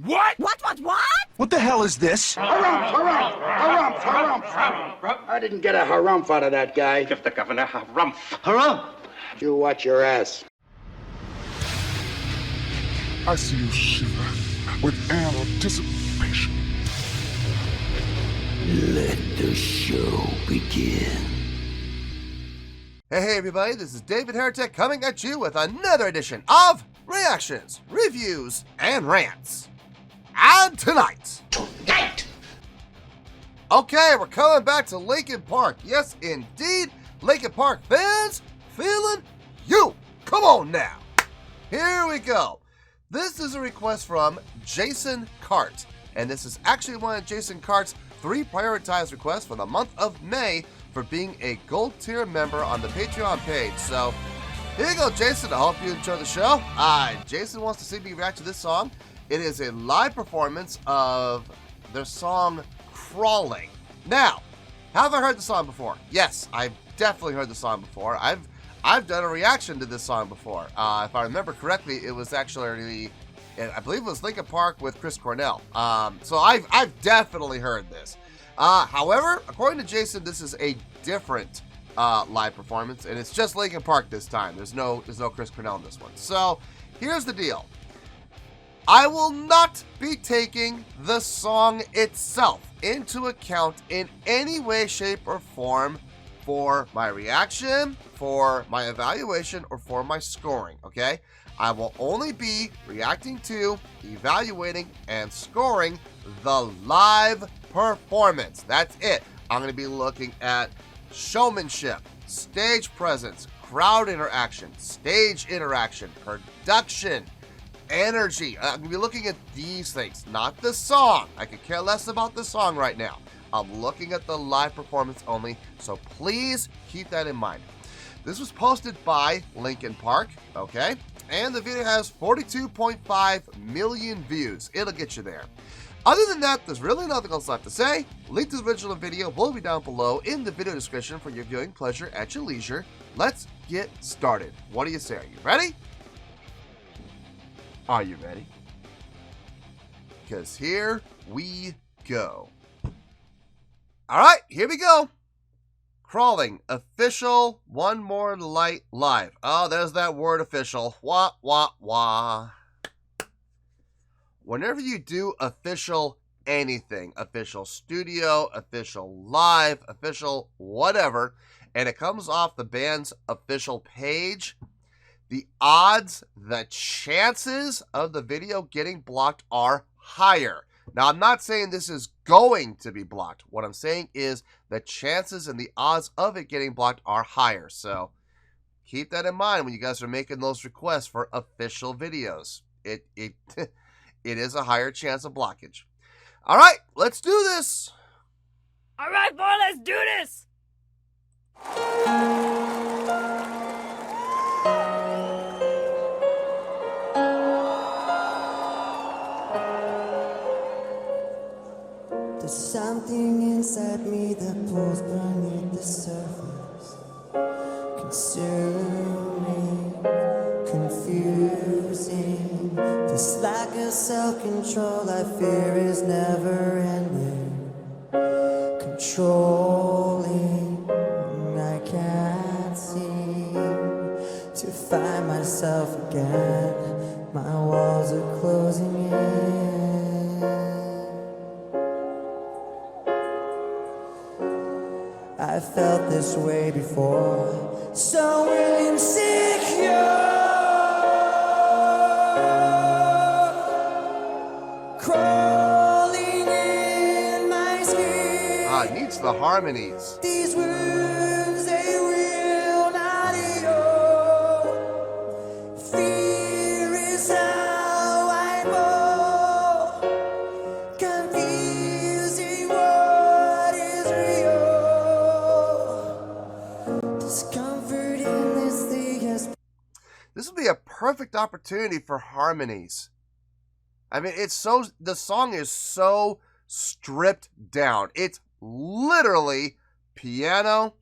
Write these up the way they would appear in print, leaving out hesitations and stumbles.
What? What? What the hell is this? Harumph. I didn't get a harumph out of that guy. Give the governor harumph. Harumph! You watch your ass. I see you shiver with anticipation. Let the show begin. Hey everybody, this is David Heretic coming at you with another edition of Reactions, Reviews, and Rants. And tonight... Okay, we're coming back to Linkin Park. Yes, indeed, Linkin Park fans, feeling you. Come on now. Here we go. This is a request from Jason Cart. And this is actually one of Jason Cart's 3 prioritized requests for the month of May for being a gold tier member on the Patreon page. So here you go, Jason. I hope you enjoy the show. Jason wants to see me react to this song. It is a live performance of their song Crawling. Now, have I heard the song before? Yes, I've definitely heard the song before. I've done a reaction to this song before. If I remember correctly, it was actually, I believe it was Linkin Park with Chris Cornell. So I've definitely heard this. However, according to Jason, this is a different live performance, and it's just Linkin Park this time. There's no Chris Cornell in this one. So here's the deal. I will not be taking the song itself into account in any way, shape, or form for my reaction, for my evaluation, or for my scoring, okay? I will only be reacting to, evaluating, and scoring the live performance. That's it. I'm going to be looking at showmanship, stage presence, crowd interaction, stage interaction, production, energy. I'm going to be looking at these things, not the song. I could care less about the song right now. I'm looking at the live performance only, so please keep that in mind. This was posted by Linkin Park, okay? And the video has 42.5 million views. It'll get you there. Other than that, there's really nothing else left to say. Link to the original video will be down below in the video description for your viewing pleasure at your leisure. Let's get started. What do you say? Are you ready? Are you ready? Because here we go. All right, here we go. Crawling, official, One More Light live. Oh, there's that word official. Wah, wah, wah. Whenever you do official anything, official studio, official live, official whatever, and it comes off the band's official page, the odds, the chances of the video getting blocked are higher. Now, I'm not saying this is going to be blocked. What I'm saying is the chances and the odds of it getting blocked are higher. So keep that in mind when you guys are making those requests for official videos. It is a higher chance of blockage. All right, let's do this. All right, boy, let's do this. There's something inside me that pulls beneath the surface, consuming, confusing. This lack of self-control I fear is never ending, controlling. I can't seem to find myself again. My walls are closing in. I felt this way before, so insecure, crawling in my skin. It needs the harmonies. These wounds, they will not heal. Fear is how I fall, confusing what is real. Discomfort in this thing has... This would be a perfect opportunity for harmonies. I mean, the song is so stripped down. It's literally piano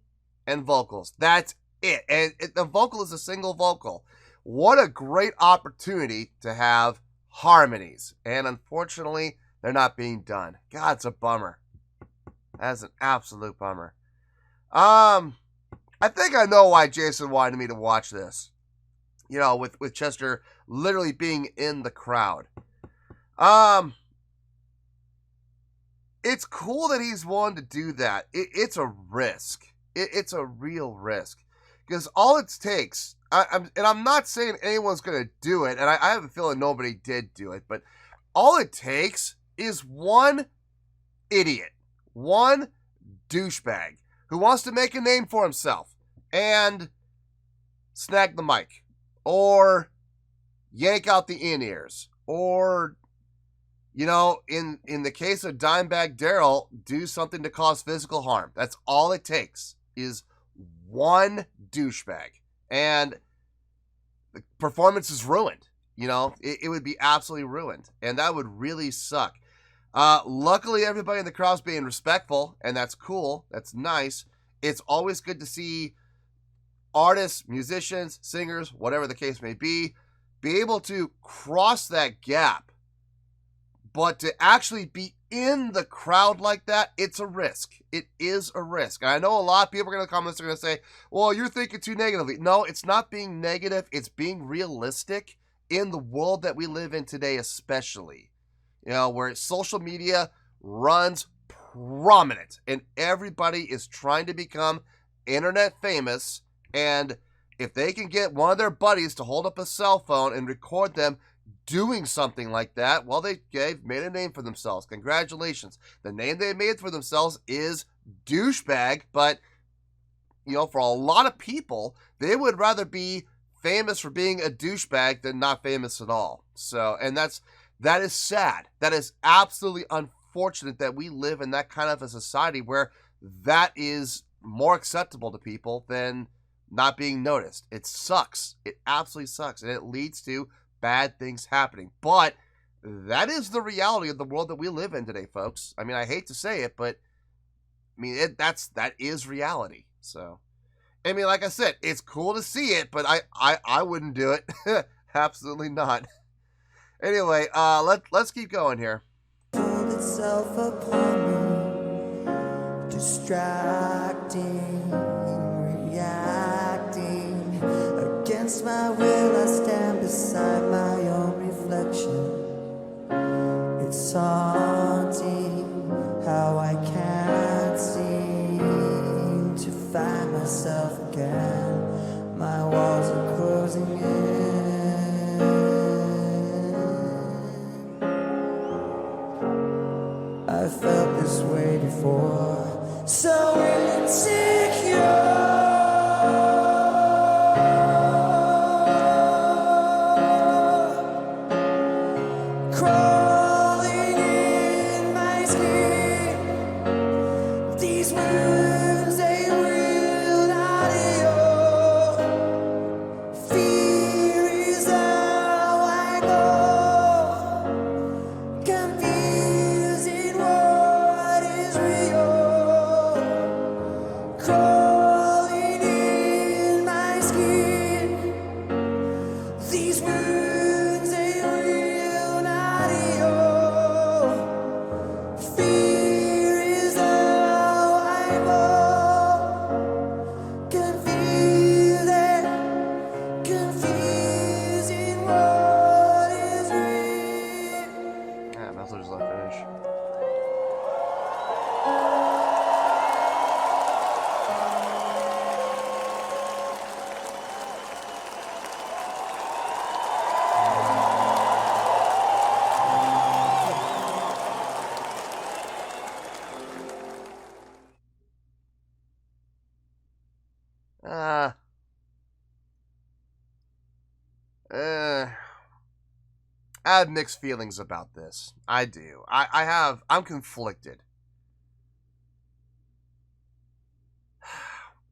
and vocals. That's it. And the vocal is a single vocal. What a great opportunity to have harmonies. And unfortunately, they're not being done. God, it's a bummer. That's an absolute bummer. I think I know why Jason wanted me to watch this. You know, with Chester literally being in the crowd. It's cool that he's willing to do that. It's a risk. It's a real risk. Because all it takes, I'm not saying anyone's going to do it, and I have a feeling nobody did do it, but all it takes is one idiot, one douchebag who wants to make a name for himself and snag the mic, or yank out the in-ears, or, you know, in the case of Dimebag Darrell, do something to cause physical harm. That's all it takes, is one douchebag. And the performance is ruined. You know, it would be absolutely ruined. And that would really suck. Luckily, everybody in the crowd's being respectful, and that's cool. That's nice. It's always good to see artists, musicians, singers, whatever the case may be able to cross that gap. But to actually be in the crowd like that, it's a risk. It is a risk. And I know a lot of people are going to comments are going to say, well, you're thinking too negatively. No, it's not being negative. It's being realistic in the world that we live in today, especially. You know, where social media runs prominent and everybody is trying to become internet famous. And if they can get one of their buddies to hold up a cell phone and record them doing something like that, well, they've made a name for themselves. Congratulations. The name they made for themselves is douchebag, but, you know, for a lot of people, they would rather be famous for being a douchebag than not famous at all. So, and that is sad. That is absolutely unfortunate that we live in that kind of a society where that is more acceptable to people than not being noticed. It sucks. It absolutely sucks. And it leads to bad things happening. But that is the reality of the world that we live in today, folks. I mean, I hate to say it, but I mean, that is reality. So, I mean, like I said, it's cool to see it, but I wouldn't do it. Absolutely not. Anyway, let's keep going here. Pulled itself upon me, distracting, reacting. Against my will, I stand beside my own reflection. It's haunting how I can't seem to find myself again. My walls are closing in. I felt this way before, so insecure. Crawling in my skin, these wounds, they will not heal. Fear is how I go, confusing what is real. Crawling in my skin, these wounds, they will not heal. Fear is how I go, confusing what is real. Yeah, might as well just let it finish. I have mixed feelings about this. I do. I'm conflicted.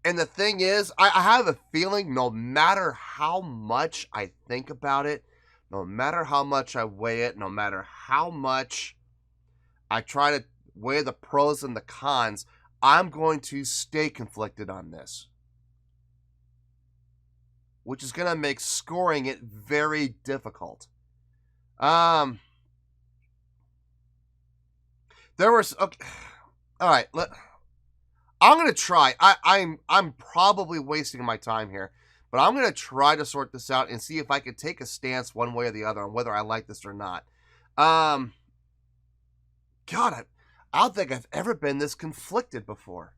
And the thing is, I have a feeling no matter how much I think about it, no matter how much I weigh it, no matter how much I try to weigh the pros and the cons, I'm going to stay conflicted on this. Which is going to make scoring it very difficult. There was okay. All right. I'm gonna try. I'm probably wasting my time here, but I'm gonna try to sort this out and see if I can take a stance one way or the other on whether I like this or not. God, I don't think I've ever been this conflicted before.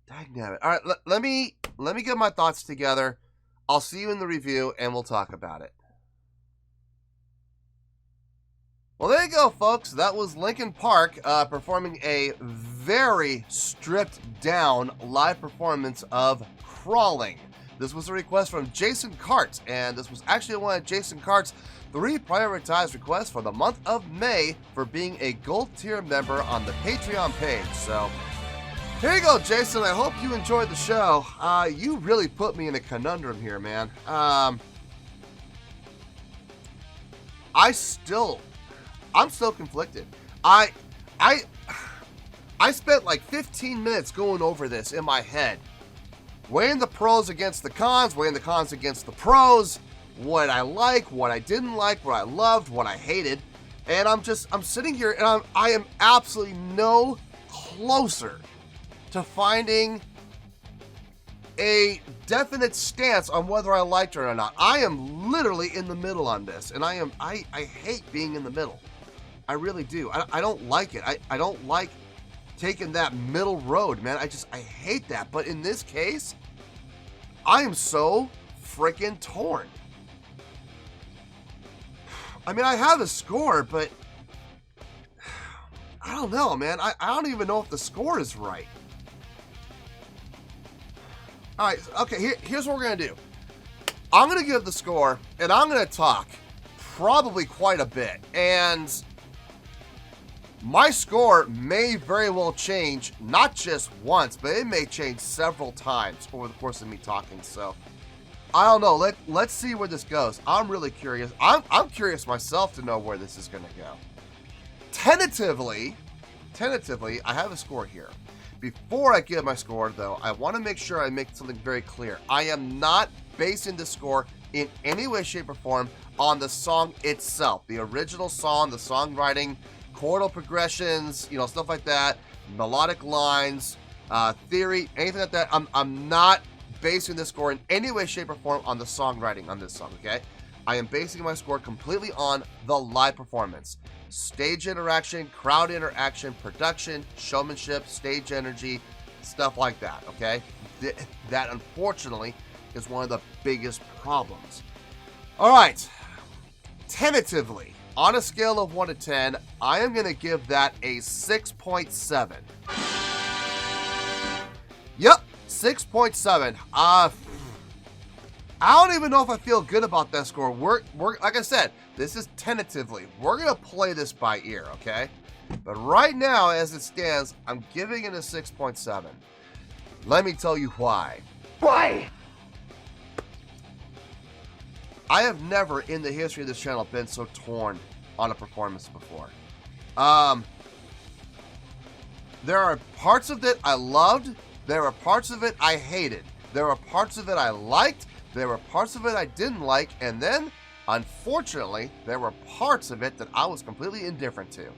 Dagnabbit. All right, let me get my thoughts together. I'll see you in the review, and we'll talk about it. Well, there you go, folks. That was Linkin Park performing a very stripped-down live performance of Crawling. This was a request from Jason Cart, and this was actually one of Jason Cart's 3 prioritized requests for the month of May for being a gold tier member on the Patreon page. So, here you go, Jason. I hope you enjoyed the show. You really put me in a conundrum here, man. I'm still conflicted. I spent like 15 minutes going over this in my head, weighing the pros against the cons, weighing the cons against the pros, what I like, what I didn't like, what I loved, what I hated, and I'm sitting here and I am absolutely no closer to finding a definite stance on whether I liked it or not. I am literally in the middle on this, and I hate being in the middle. I really do. I don't like it. I don't like taking that middle road, man. I hate that. But in this case, I am so freaking torn. I mean, I have a score, but I don't know, man. I don't even know if the score is right. All right, okay, here's what we're going to do. I'm going to give the score, and I'm going to talk probably quite a bit. And my score may very well change, not just once, but it may change several times over the course of me talking. So, I don't know. Let's see where this goes. I'm really curious. I'm curious myself to know where this is going to go. Tentatively, I have a score here. Before I give my score, though, I want to make sure I make something very clear. I am not basing the score in any way, shape, or form on the song itself. The original song, the songwriting, chordal progressions, stuff like that, melodic lines, theory, anything like that. I'm not basing this score in any way, shape, or form on the songwriting on this song, okay? I am basing my score completely on the live performance. Stage interaction, crowd interaction, production, showmanship, stage energy, stuff like that, okay? That, unfortunately, is one of the biggest problems. All right, tentatively, on a scale of 1 to 10, I am going to give that a 6.7. Yep, 6.7. I don't even know if I feel good about that score. We're like I said, this is tentatively. We're going to play this by ear, okay? But right now, as it stands, I'm giving it a 6.7. Let me tell you why. Why? I have never in the history of this channel been so torn on a performance before. There are parts of it I loved. There are parts of it I hated. There are parts of it I liked. There were parts of it I didn't like, and then, unfortunately, there were parts of it that I was completely indifferent to.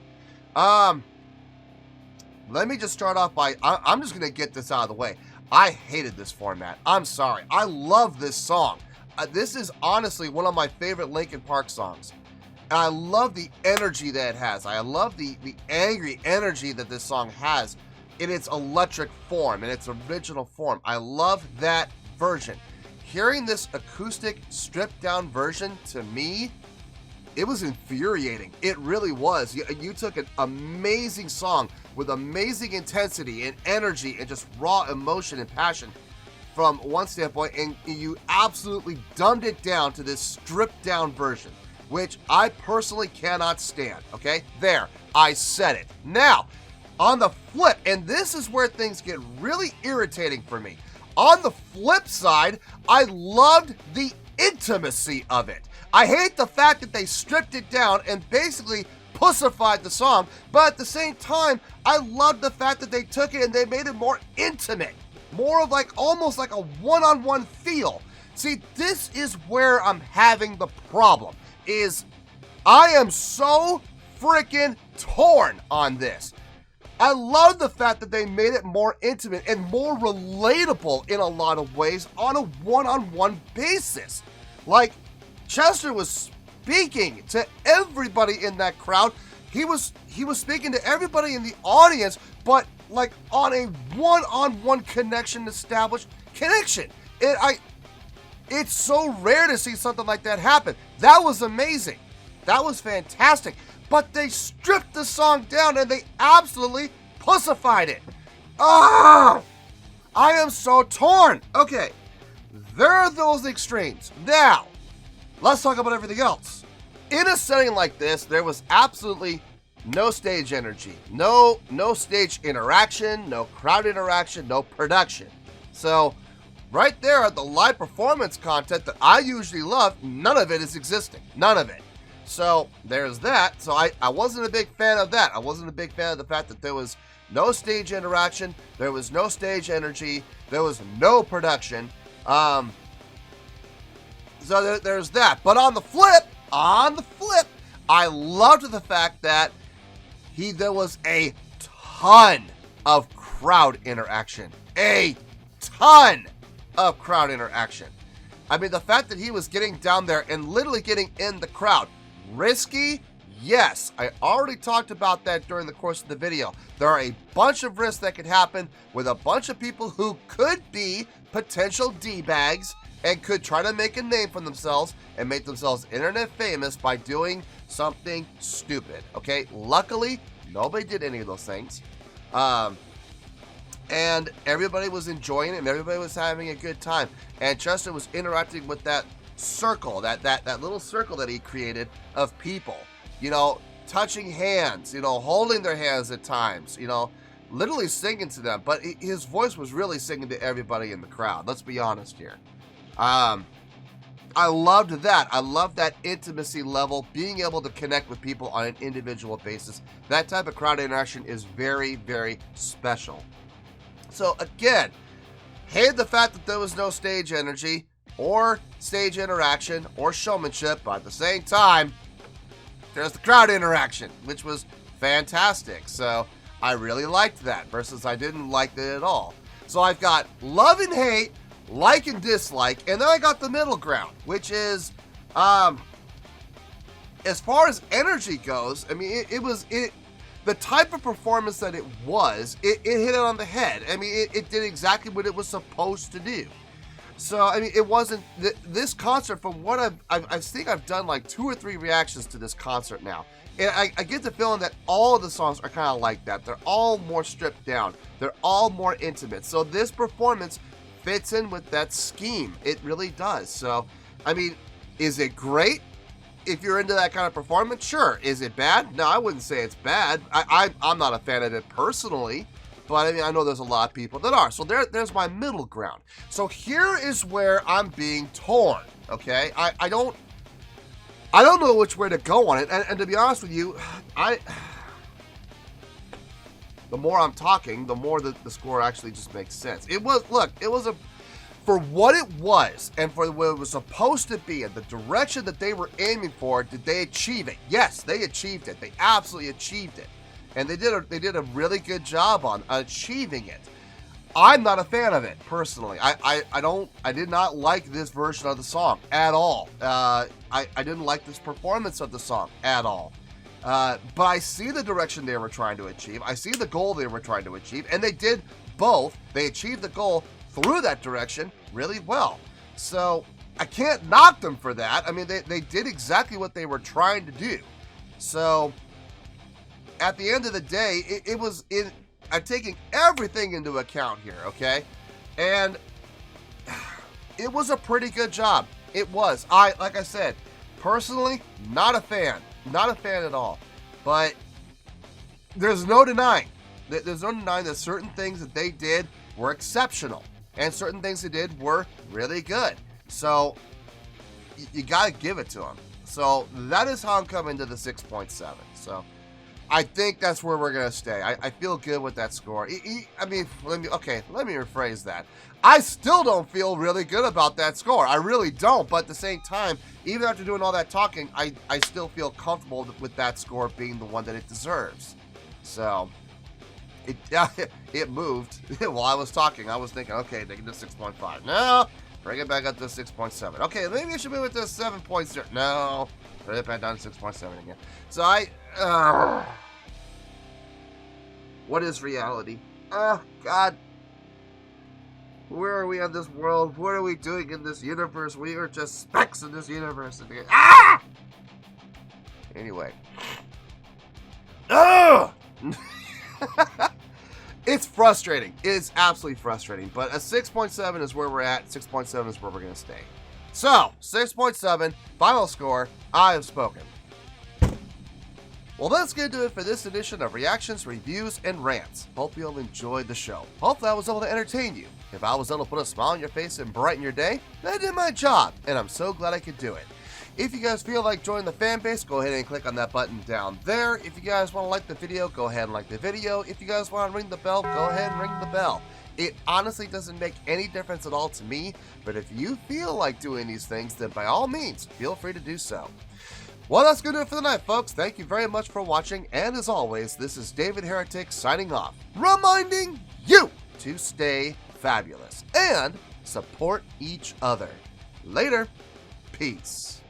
Let me just start off by, I'm just going to get this out of the way. I hated this format. I'm sorry. I love this song. This is honestly one of my favorite Linkin Park songs. And I love the energy that it has. I love the angry energy that this song has in its electric form, in its original form. I love that version. Hearing this acoustic, stripped-down version, to me, it was infuriating. It really was. You took an amazing song with amazing intensity and energy and just raw emotion and passion from one standpoint, and you absolutely dumbed it down to this stripped-down version, which I personally cannot stand, okay? There, I said it. Now, on the flip, and this is where things get really irritating for me. On the flip side, I loved the intimacy of it. I hate the fact that they stripped it down and basically pussified the song, but at the same time, I loved the fact that they took it and they made it more intimate. More of like, almost like a one-on-one feel. See, this is where I'm having the problem, is I am so freaking torn on this. I love the fact that they made it more intimate and more relatable in a lot of ways on a one-on-one basis. Like, Chester was speaking to everybody in that crowd. He was speaking to everybody in the audience, but like on a one-on-one connection, established connection. It's so rare to see something like that happen. That was amazing. That was fantastic. But they stripped the song down and they absolutely pussified it. Ah! I am so torn. Okay, there are those extremes. Now, let's talk about everything else. In a setting like this, there was absolutely no stage energy, no stage interaction, no crowd interaction, no production. So, right there at the live performance content that I usually love, none of it is existing. None of it. So there's that. So I wasn't a big fan of that. I wasn't a big fan of the fact that there was no stage interaction, there was no stage energy, there was no production. So there's that. But on the flip, I loved the fact that there was a ton of crowd interaction. A ton of crowd interaction. I mean, the fact that he was getting down there and literally getting in the crowd. Risky? Yes. I already talked about that during the course of the video. There are a bunch of risks that could happen with a bunch of people who could be potential D-bags and could try to make a name for themselves and make themselves internet famous by doing something stupid. Okay? Luckily, nobody did any of those things. And everybody was enjoying it and everybody was having a good time. And Chester was interacting with that circle, that little circle that he created of people, you know, touching hands, you know, holding their hands at times, you know, literally singing to them. But his voice was really singing to everybody in the crowd. Let's be honest here. I loved that. I loved that intimacy level, being able to connect with people on an individual basis. That type of crowd interaction is very, very special. So again, hated the fact that there was no stage energy or stage interaction or showmanship, but at the same time, there's the crowd interaction, which was fantastic. So I really liked that versus I didn't like it at all. So I've got love and hate, like and dislike, and then I got the middle ground, which is, as far as energy goes, I mean, the type of performance that it hit it on the head. I mean, it did exactly what it was supposed to do. So, I mean, it wasn't, this concert, from what I think I've done like 2 or 3 reactions to this concert now. And I get the feeling that all of the songs are kind of like that. They're all more stripped down. They're all more intimate. So this performance fits in with that scheme. It really does. So, I mean, is it great? If you're into that kind of performance, sure. Is it bad? No, I wouldn't say it's bad. I'm not a fan of it personally. But I mean, I know there's a lot of people that are. So there's my middle ground. So here is where I'm being torn. Okay, I don't know which way to go on it. And to be honest with you, the more I'm talking, the more that the score actually just makes sense. For what it was and for what it was supposed to be and the direction that they were aiming for, did they achieve it? Yes, they achieved it. They absolutely achieved it. And they did a really good job on achieving it. I'm not a fan of it personally. I did not like this version of the song at all. I didn't like this performance of the song at all. But I see the direction they were trying to achieve. I see the goal they were trying to achieve, and they did both. They achieved the goal through that direction really well. So I can't knock them for that. I mean, they did exactly what they were trying to do. So at the end of the day, I'm taking everything into account here, okay? And it was a pretty good job. It was. Like I said, personally, not a fan. Not a fan at all. But there's no denying that certain things that they did were exceptional. And certain things they did were really good. So you got to give it to them. So that is how I'm coming to the 6.7. So I think that's where we're gonna stay. I feel good with that score. Let me rephrase that. I still don't feel really good about that score. I really don't. But at the same time, even after doing all that talking, I still feel comfortable with that score being the one that it deserves. So it moved while I was talking. I was thinking, okay, they can do 6.5. No, bring it back up to 6.7. Okay, maybe I should move it to 7.0. No, bring it back down to 6.7 again. So what is reality? Oh, God. Where are we in this world? What are we doing in this universe? We are just specks in this universe. Ah! Anyway. Ugh! It's frustrating. It is absolutely frustrating. But a 6.7 is where we're at. 6.7 is where we're going to stay. So, 6.7, final score. I have spoken. Well, that's going to do it for this edition of Reactions, Reviews, and Rants. Hope you all enjoyed the show. Hopefully I was able to entertain you. If I was able to put a smile on your face and brighten your day, then I did my job, and I'm so glad I could do it. If you guys feel like joining the fan base, go ahead and click on that button down there. If you guys want to like the video, go ahead and like the video. If you guys want to ring the bell, go ahead and ring the bell. It honestly doesn't make any difference at all to me, but if you feel like doing these things, then by all means, feel free to do so. Well, that's going to do it for the night, folks. Thank you very much for watching, and as always, this is David Heretic signing off, reminding you to stay fabulous and support each other. Later. Peace.